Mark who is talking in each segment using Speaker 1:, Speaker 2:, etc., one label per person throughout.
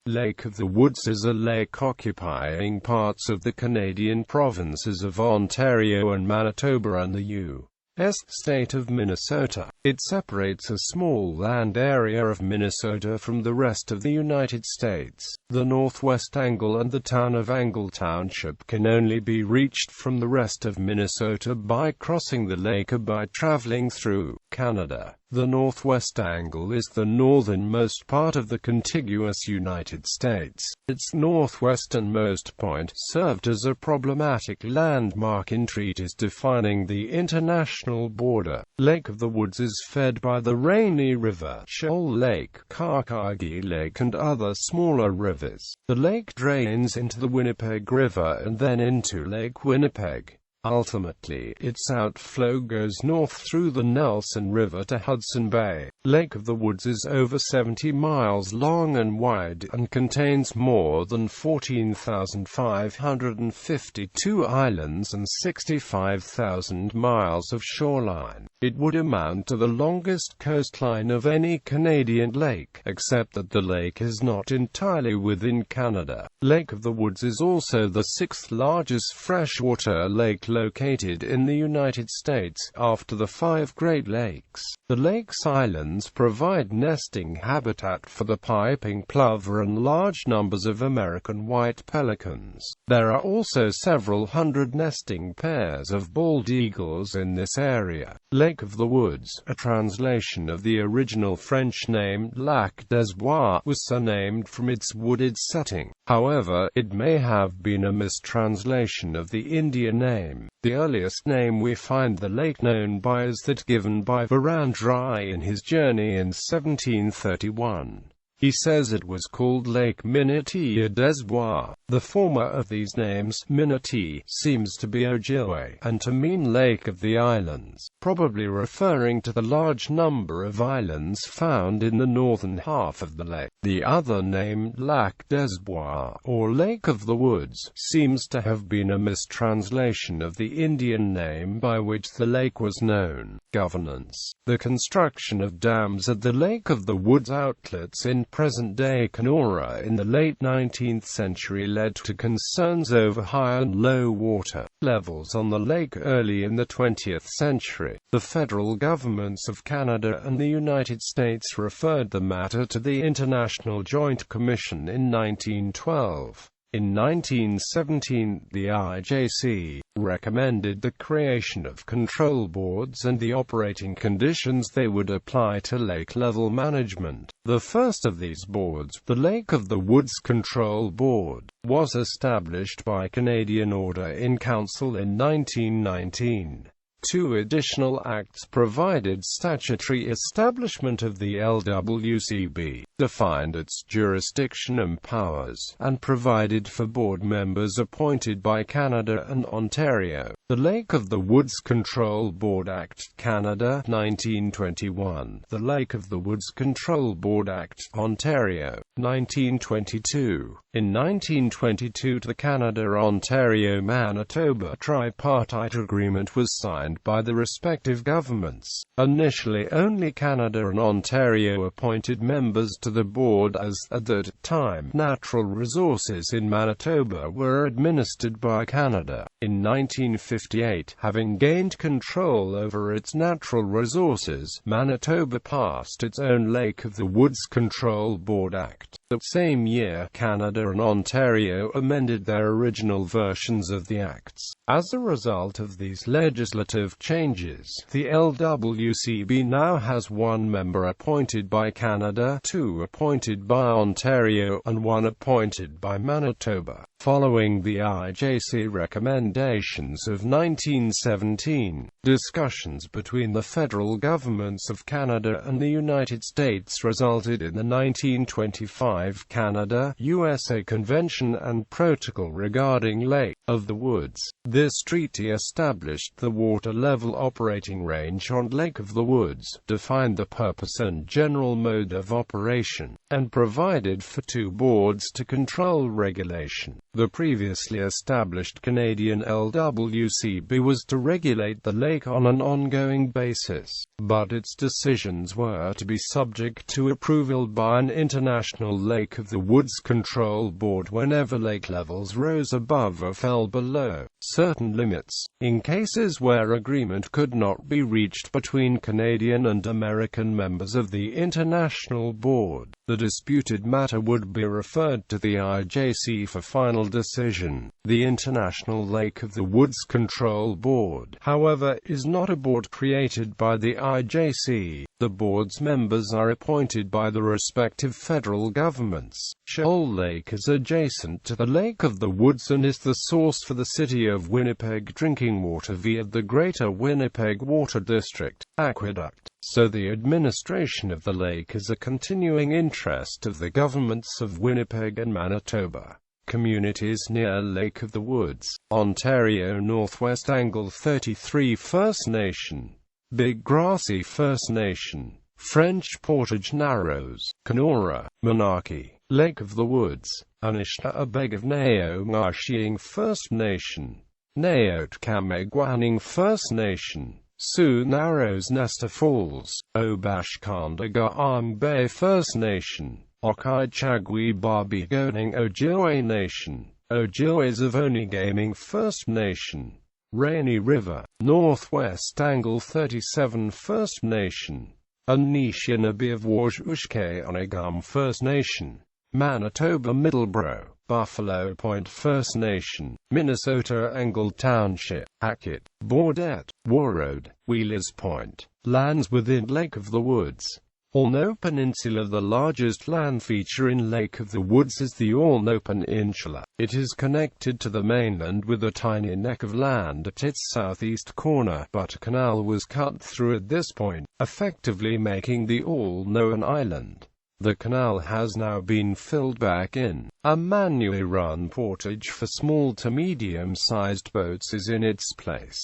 Speaker 1: Lake of the Woods is a lake occupying parts of the Canadian provinces of Ontario and Manitoba and the U.S. state of Minnesota. It separates a small land area of Minnesota from the rest of the United States. The Northwest Angle and the town of Angle Township can only be reached from the rest of Minnesota by crossing the lake or by traveling through Canada. The Northwest Angle is the northernmost part of the contiguous United States. Its northwesternmost point served as a problematic landmark in treaties defining the international border. Lake of the Woods is fed by the Rainy River, Shoal Lake, Kakagi Lake and other smaller rivers. The lake drains into the Winnipeg River and then into Lake Winnipeg. Ultimately, its outflow goes north through the Nelson River to Hudson Bay. Lake of the Woods is over 70 miles long and wide, and contains more than 14,552 islands and 65,000 miles of shoreline. It would amount to the longest coastline of any Canadian lake, except that the lake is not entirely within Canada. Lake of the Woods is also the sixth largest freshwater lake located in the United States, after the 5 Great Lakes. The lake's islands provide nesting habitat for the piping plover and large numbers of American white pelicans. There are also several hundred nesting pairs of bald eagles in this area. Lake of the Woods, a translation of the original French name Lac des Bois, was so named from its wooded setting. However, it may have been a mistranslation of the Indian name. The earliest name we find the lake known by is that given by Varandrai in his journey in 1731. He says it was called Lake Minnetea des Bois. The former of these names, Minnetea, seems to be Ojibwe, and to mean Lake of the Islands, probably referring to the large number of islands found in the northern half of the lake. The other name, Lac des Bois, or Lake of the Woods, seems to have been a mistranslation of the Indian name by which the lake was known. Governance. The construction of dams at the Lake of the Woods outlets in present-day Kenora in the late 19th century led to concerns over high and low water levels on the lake early in the 20th century. The federal governments of Canada and the United States referred the matter to the International Joint Commission in 1912. In 1917, the IJC recommended the creation of control boards and the operating conditions they would apply to lake-level management. The first of these boards, the Lake of the Woods Control Board, was established by Canadian Order in Council in 1919. 2 additional acts provided statutory establishment of the LWCB, defined its jurisdiction and powers, and provided for board members appointed by Canada and Ontario. The Lake of the Woods Control Board Act, Canada, 1921. The Lake of the Woods Control Board Act, Ontario, 1922. In 1922 the Canada-Ontario-Manitoba tripartite agreement was signed by the respective governments. Initially only Canada and Ontario appointed members to the board as, at that time, natural resources in Manitoba were administered by Canada. In 1958, having gained control over its natural resources, Manitoba passed its own Lake of the Woods Control Board Act. The same year, Canada and Ontario amended their original versions of the acts. As a result of these legislative changes, the LWCB now has 1 member appointed by Canada, 2 appointed by Ontario, and 1 appointed by Manitoba. Following the IJC recommendations of 1917, discussions between the federal governments of Canada and the United States resulted in the 1925 Canada-USA Convention and Protocol regarding Lake of the Woods. This treaty established the water level operating range on Lake of the Woods, defined the purpose and general mode of operation, and provided for 2 boards to control regulation. The previously established Canadian LWCB was to regulate the lake on an ongoing basis, but its decisions were to be subject to approval by an international International Lake of the Woods Control Board whenever lake levels rose above or fell below certain limits. In cases where agreement could not be reached between Canadian and American members of the International Board, the disputed matter would be referred to the IJC for final decision. The International Lake of the Woods Control Board, however, is not a board created by the IJC. The board's members are appointed by the respective federal governments. Shoal Lake is adjacent to the Lake of the Woods and is the source for the City of Winnipeg drinking water via the Greater Winnipeg Water District Aqueduct. So the administration of the lake is a continuing interest of the governments of Winnipeg and Manitoba. Communities near Lake of the Woods: Ontario Northwest Angle 33 First Nation, Big Grassy First Nation, French Portage Narrows, Kenora, Monarchy, Lake of the Woods, Anishinaabe of Neo-Marshiing First Nation, Naotkamaguaning First Nation, Sioux Narrows Nesta Falls, Obashkandaga Bay First Nation, Okai-Chagui Barbigoning Ojibwe Nation, Ojibways of Onigaming First Nation, Rainy River, Northwest Angle 37 First Nation, Anishinaabe of Wajoushke Onegam First Nation, Manitoba Middleborough, Buffalo Point First Nation, Minnesota Angle Township, Hackett, Baudette, Warroad, Wheelers Point, lands within Lake of the Woods. Allno Peninsula. The largest land feature in Lake of the Woods is the Allno Peninsula. It is connected to the mainland with a tiny neck of land at its southeast corner, but a canal was cut through at this point, effectively making the Allno an island. The canal has now been filled back in. A manually run portage for small to medium-sized boats is in its place.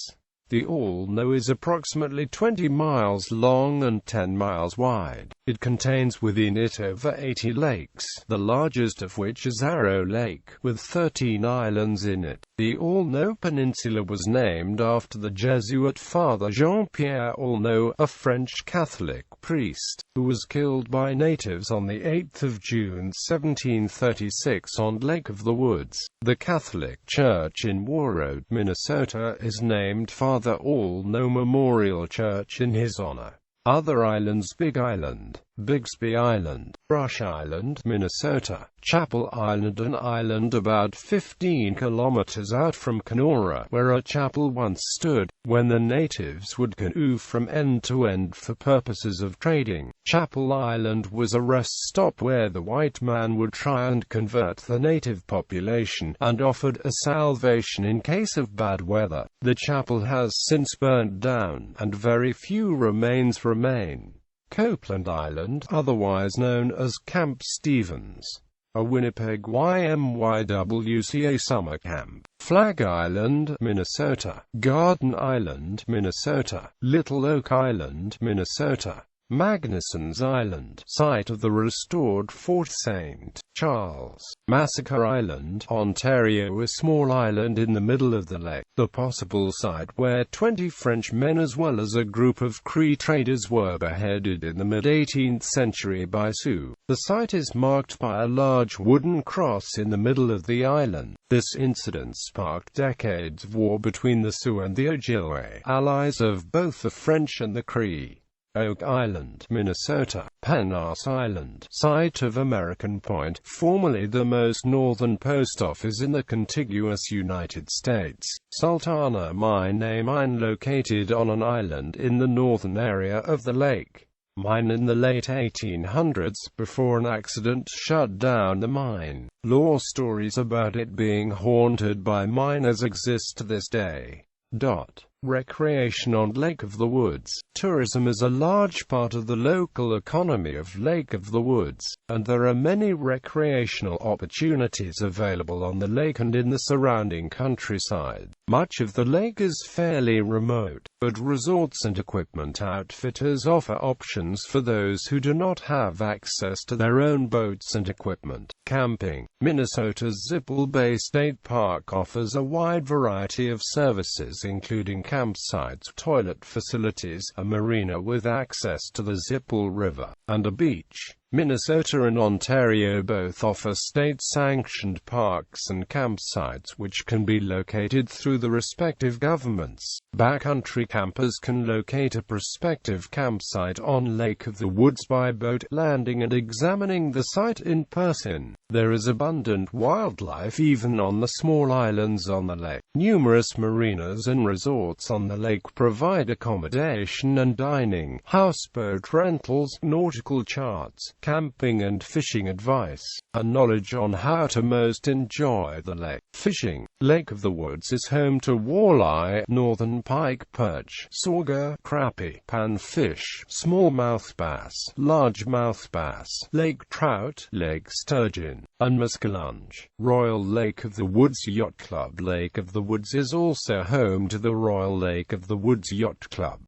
Speaker 1: The Allno is approximately 20 miles long and 10 miles wide. It contains within it over 80 lakes, the largest of which is Arrow Lake, with 13 islands in it. The Allno Peninsula was named after the Jesuit Father Jean-Pierre Allno, a French Catholic priest, who was killed by natives on 8 June 1736 on Lake of the Woods. The Catholic Church in Warroad, Minnesota, is named Father Allno Memorial Church in his honor. Other islands: Big Island, Bixby Island, Rush Island, Minnesota, Chapel Island, an island about 15 kilometers out from Kenora, where a chapel once stood, when the natives would canoe from end to end for purposes of trading. Chapel Island was a rest stop where the white man would try and convert the native population, and offered a salvation in case of bad weather. The chapel has since burnt down, and very few remains remain. Copeland Island, otherwise known as Camp Stevens, a Winnipeg YMYWCA summer camp. Flag Island, Minnesota. Garden Island, Minnesota. Little Oak Island, Minnesota. Magnuson's Island, site of the restored Fort St. Charles. Massacre Island, Ontario, a small island in the middle of the lake, the possible site where 20 French men as well as a group of Cree traders were beheaded in the mid-18th century by Sioux. The site is marked by a large wooden cross in the middle of the island. This incident sparked decades of war between the Sioux and the Ojibwe, allies of both the French and the Cree. Oak Island, Minnesota. Pennas Island, site of American Point, formerly the most northern post office in the contiguous United States. Sultana Mine located on an island in the northern area of the lake. Mine in the late 1800s, before an accident shut down the mine. Lore stories about it being haunted by miners exist to this day. Recreation on Lake of the Woods. Tourism is a large part of the local economy of Lake of the Woods, and there are many recreational opportunities available on the lake and in the surrounding countryside. Much of the lake is fairly remote, but resorts and equipment outfitters offer options for those who do not have access to their own boats and equipment. Camping. Minnesota's Zippel Bay State Park offers a wide variety of services including campsites, toilet facilities, a marina with access to the Zippel River, and a beach. Minnesota and Ontario both offer state-sanctioned parks and campsites which can be located through the respective governments. Backcountry campers can locate a prospective campsite on Lake of the Woods by boat landing and examining the site in person. There is abundant wildlife even on the small islands on the lake. Numerous marinas and resorts on the lake provide accommodation and dining, houseboat rentals, nautical charts, camping and fishing advice, and knowledge on how to most enjoy the lake. Fishing. Lake of the Woods is home to walleye, northern pike, perch, sauger, crappie, panfish, smallmouth bass, largemouth bass, lake trout, lake sturgeon, and muskellunge. Royal Lake of the Woods Yacht Club. Lake of the Woods is also home to the Royal Lake of the Woods Yacht Club.